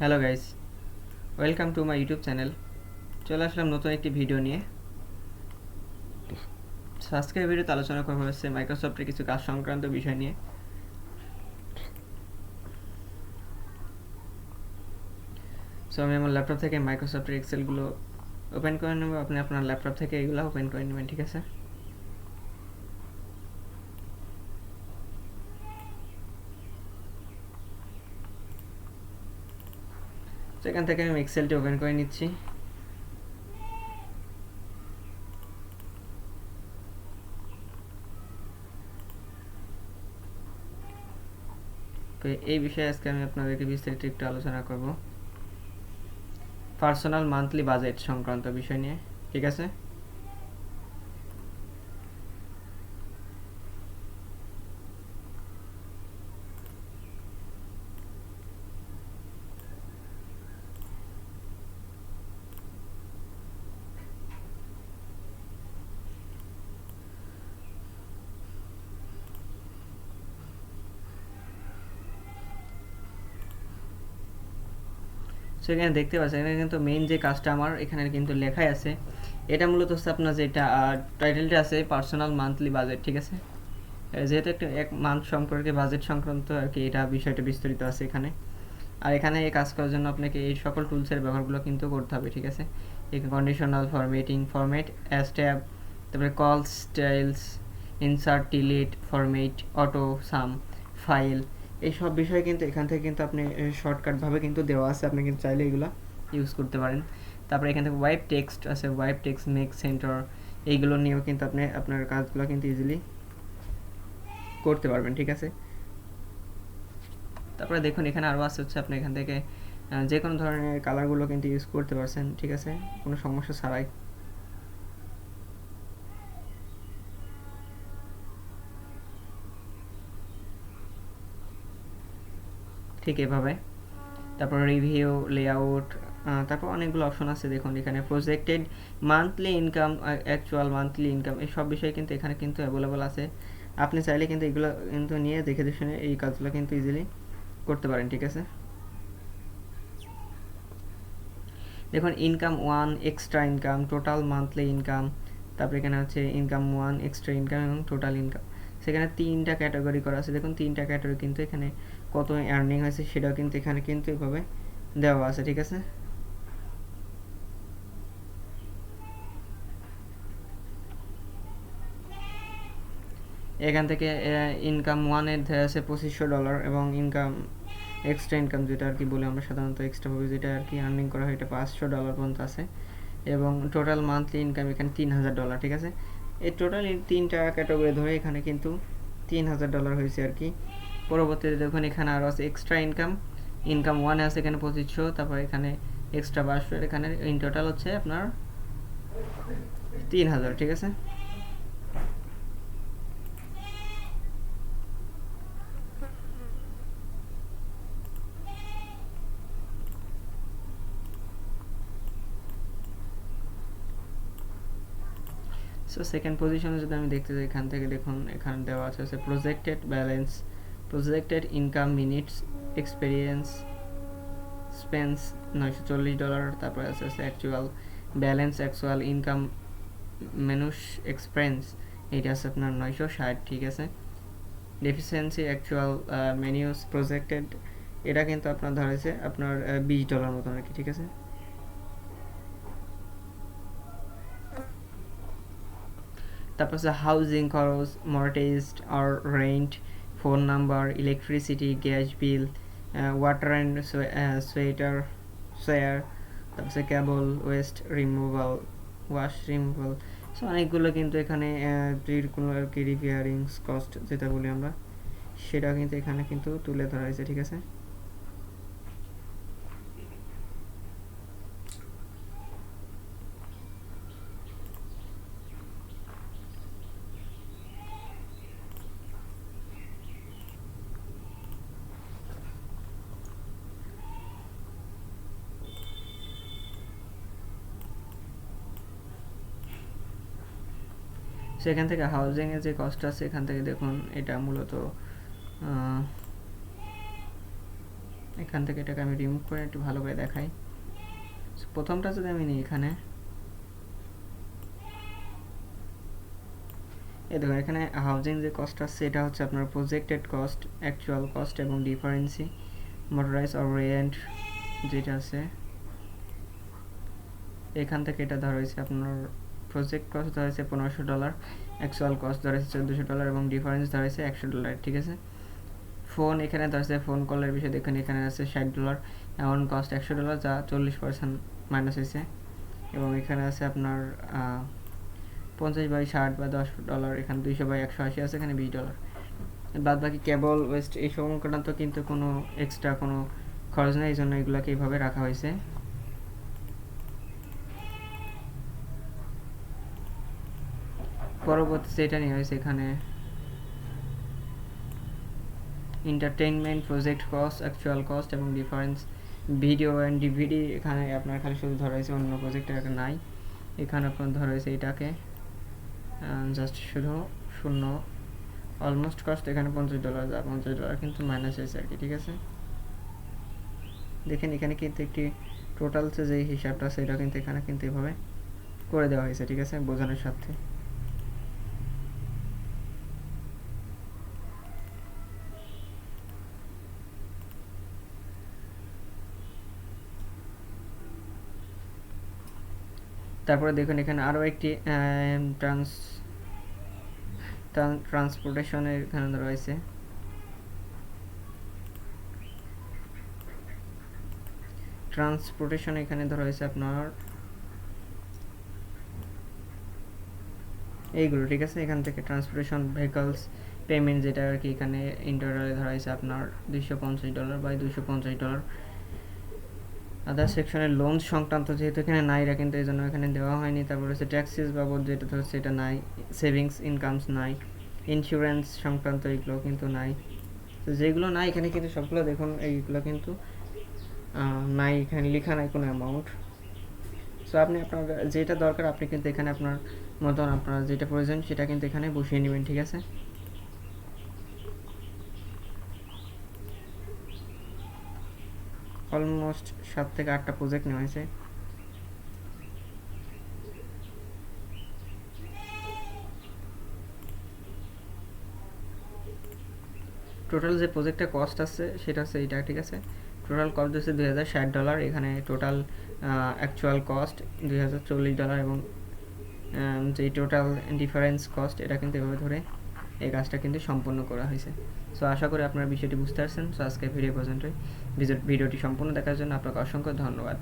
Hello guys, welcome to my YouTube channel. চলে আসলাম নতুন একটি ভিডিও নিয়ে। আজকের ভিডিওতে আলোচনা করা হচ্ছে মাইক্রোসফটের কিছু কাজ সংক্রান্ত বিষয় নিয়ে। সো আমি আমার ল্যাপটপ থেকে মাইক্রোসফটের এক্সেলগুলো ওপেন করে নেব, আপনি আপনার ল্যাপটপ থেকে এগুলো ওপেন করে নেবেন, ঠিক আছে? তো এখান থেকে আমি এক্সেলটি ওপেন করে নিচ্ছি। তো এই বিষয়ে আজকে আমি আপনাদেরকে বিস্তারিত একটু আলোচনা করব পার্সোনাল মান্থলি বাজেট সংক্রান্ত বিষয় নিয়ে, ঠিক আছে? সো এখানে দেখতে পাচ্ছেন, এখানে কিন্তু মেইন যে কাজটা আমার এখানে কিন্তু লেখাই আছে, এটা মূলত হচ্ছে আপনার যেটা টাইটেলটা আছে পার্সোনাল মান্থলি বাজেট, ঠিক আছে? যেহেতু একটা এক মান্থ সম্পর্কে বাজেট সংক্রান্ত আর কি, এটা বিষয়টা বিস্তারিত আছে এখানে। আর এখানে এই কাজ করার জন্য আপনাকে এই সকল টুলসের ব্যবহারগুলো কিন্তু করতে হবে, ঠিক আছে? এখানে conditional formatting, format as tab, তারপরে cell styles, insert, delete, format, auto sum, file, এই সব বিষয় কিন্তু এখান থেকে কিন্তু আপনি শর্টকাটভাবে কিন্তু দেওয়া আছে, আপনি কিন্তু চাইলে এগুলো ইউজ করতে পারেন। তারপরে এখান থেকে ওয়াইপ টেক্সট আছে, ওয়াইপ টেক্সট মেক সেন্টার, এইগুলো নিয়েও কিন্তু আপনি আপনার কাজগুলো কিন্তু ইজিলি করতে পারবেন, ঠিক আছে? তারপরে দেখুন এখানে আরও আছে হচ্ছে আপনি এখান থেকে যে কোনো ধরনের কালারগুলো কিন্তু ইউজ করতে পারছেন, ঠিক আছে, কোনো সমস্যা ছাড়াই। ঠিক এভাবে। তারপর রিভিউ, লেআউট, তারপর অনেকগুলো অপশন আছে। দেখুন এখানে projected monthly income, actual monthly income, এই সব বিষয় কিন্তু এখানে কিন্তু অ্যাভেলেবল আছে। আপনি চাইলে কিন্তু এগুলো কিন্তু নিয়ে দেখে শুনে এই কাজগুলো কিন্তু ইজিলি করতে পারেন, ঠিক আছে? দেখুন income one, extra income, total monthly income, তারপরে এখানে হচ্ছে ইনকাম ওয়ান, এক্সট্রা ইনকাম এবং টোটাল ইনকাম। সেখানে তিনটা ক্যাটাগরি করা আছে। দেখুন তিনটা ক্যাটাগরি কিন্তু এখানে কত আর্নিং হয়েছে সেটাও কিন্তু এখানে কিন্তু এভাবে দেওয়া আছে, ঠিক আছে? এখান থেকে ইনকাম ওয়ানের দেওয়া আছে $2500 এবং ইনকাম এক্সট্রা ইনকাম যেটা আর কি বলে আমরা সাধারণত এক্সট্রাভাবে যেটা আর কি আর্নিং করা হয়, এটা $500 পর্যন্ত আছে। এবং টোটাল মান্থলি ইনকাম এখানে $3000, ঠিক আছে? এই টোটাল তিনটা ক্যাটাগরি ধরে এখানে কিন্তু $3000 হয়েছে আর কি। পরবর্তীতে দেখুন এখানে আরও আছে এক্সট্রা ইনকাম, ইনকাম ওয়ানে আছে এখানে 2500, তারপর এখানে এক্সট্রা 2200, এখানে ইন টোটাল হচ্ছে আপনার 3000, ঠিক আছে? সো সেকেন্ড পজিশনে যদি আমি দেখতে যাই, এখান থেকে দেখুন এখানে দেওয়া আছে projected balance, projected income, minutes, experience, Spence $940, তারপরে আছে actual balance, actual income, menus expense, এইটা আছে আপনার 960, ঠিক আছে? ডেফিসিয়েন্সি, অ্যাকচুয়াল মেনিউস, প্রজেক্টেড, এটা কিন্তু আপনার ধরেছে আপনার $20 মতন আর কি, ঠিক আছে? তারপর হচ্ছে হাউজিং খরচ, মর্টেজ আর rent, phone number, electricity, gas bill, water and sweater sewer, তারপর হচ্ছে cable, waste removal, wash removal. So অনেকগুলো কিন্তু এখানে যেগুলো আর কি রিপেয়ারিংস কস্ট যেটা বলি আমরা, সেটা কিন্তু এখানে কিন্তু তুলে ধরা হয়েছে, ঠিক আছে? সেখান থেকে হাউজিংয়ের যে কস্ট আছে এখান থেকে দেখুন এটা মূলত এখান থেকে এটাকে আমি রিমুভ করে একটু ভালো করে দেখাই। প্রথমটা যদি আমি নিই এখানে, এই দেখুন এখানে হাউজিং যে কস্ট আছে এটা হচ্ছে আপনার প্রজেক্টেড কস্ট, অ্যাকচুয়াল কস্ট এবং ডিফারেন্সি, মোটরাইজ অর রেন্ট যেটা আছে এখান থেকে এটা ধরা হয়েছে আপনার প্রজেক্ট কস্ট ধরা হয়েছে $1500, অ্যাকচুয়াল কস্ট ধরা হয়েছে $1400 এবং ডিফারেন্স ধরা হয়েছে $100, ঠিক আছে। ফোন এখানে ধরা হয়েছে, ফোন কলের বিষয় দেখুন এখানে আছে $60, অ্যামাউন্ট কস্ট $100 যা 40% মাইনাস হয়েছে, এবং এখানে আছে আপনার 50/60 বা $10, এখানে 200/180 আছে, এখানে $20। বাদ বাকি কেবল ওয়েস্ট এই সংক্রান্ত কিন্তু কোনো এক্সট্রা কোনো খরচ নেই, এই জন্য এগুলোকে এইভাবে রাখা হয়েছে। পরবর্তীতে এটা নিয়ে হয়েছে এখানে entertainment, project cost, actual cost এবং ডিফারেন্স, ভিডিও অ্যান্ড ডিভিডি এখানে আপনার খালি শুধু ধরা হয়েছে, অন্য প্রজেক্টের একটা নাই। এখানে আপনার ধরা হয়েছে এটাকে জাস্ট শুধু শূন্য, অলমোস্ট কস্ট এখানে $50, যা $50 কিন্তু মাইনাস হয়েছে আর কি, ঠিক আছে। দেখেন এখানে কিন্তু একটি টোটাল যে হিসাবটা সেটা কিন্তু এখানে কিন্তু এভাবে করে দেওয়া হয়েছে, ঠিক আছে, বোঝানোর সাথে। তারপরে দেখুন এখানে আরও একটি ট্রান্সপোর্টেশনের এখানে রয়েছে। ট্রান্সপোর্টেশন এখানে ধরা হয়েছে আপনার এইগুলো, ঠিক আছে। এখান থেকে ট্রান্সপোর্টেশন ভেহিকলস পেমেন্ট যেটা আর কি এখানে ইন্টারনালে ধরা হয়েছে আপনার $250 বাই $250। আদার সেকশনের লোন সংক্রান্ত যেহেতু এখানে নাই, এটা কিন্তু এই জন্য এখানে দেওয়া হয়নি। তারপর হচ্ছে ট্যাক্সেস বাবদ যেটা ধরছে এটা নাই, সেভিংস ইনকামস নাই, ইন্স্যুরেন্স সংক্রান্ত এইগুলো কিন্তু নাই। তো যেগুলো নাই এখানে কিন্তু সবগুলো দেখুন এইগুলো কিন্তু নাই, এখানে লেখা নাই কোনো অ্যামাউন্ট। সো আপনি আপনার যেটা দরকার আপনি কিন্তু এখানে আপনার মতন আপনার যেটা প্রয়োজন সেটা কিন্তু এখানে বসিয়ে নেবেন, ঠিক আছে। অলমোস্ট 7 থেকে 8টা প্রজেক্ট নেওয়া হয়েছে। টোটাল যে প্রজেক্টটা কস্ট আছে সেটা হচ্ছে এইটা, ঠিক আছে। টোটাল কস্ট হচ্ছে $2060, এখানে টোটাল অ্যাকচুয়াল কস্ট $2040 এবং যে টোটাল ডিফারেন্স কস্ট এটা কিন্তু এভাবে ধরে এই কাজটা কিন্তু সম্পন্ন করা হয়েছে। সো আশা করি আপনারা বিষয়টি বুঝতে পারছেন। সো আজকে ভিডিও পর্যন্তই। ভিডিওটি সম্পূর্ণ দেখার জন্য আপনাকে অসংখ্য ধন্যবাদ।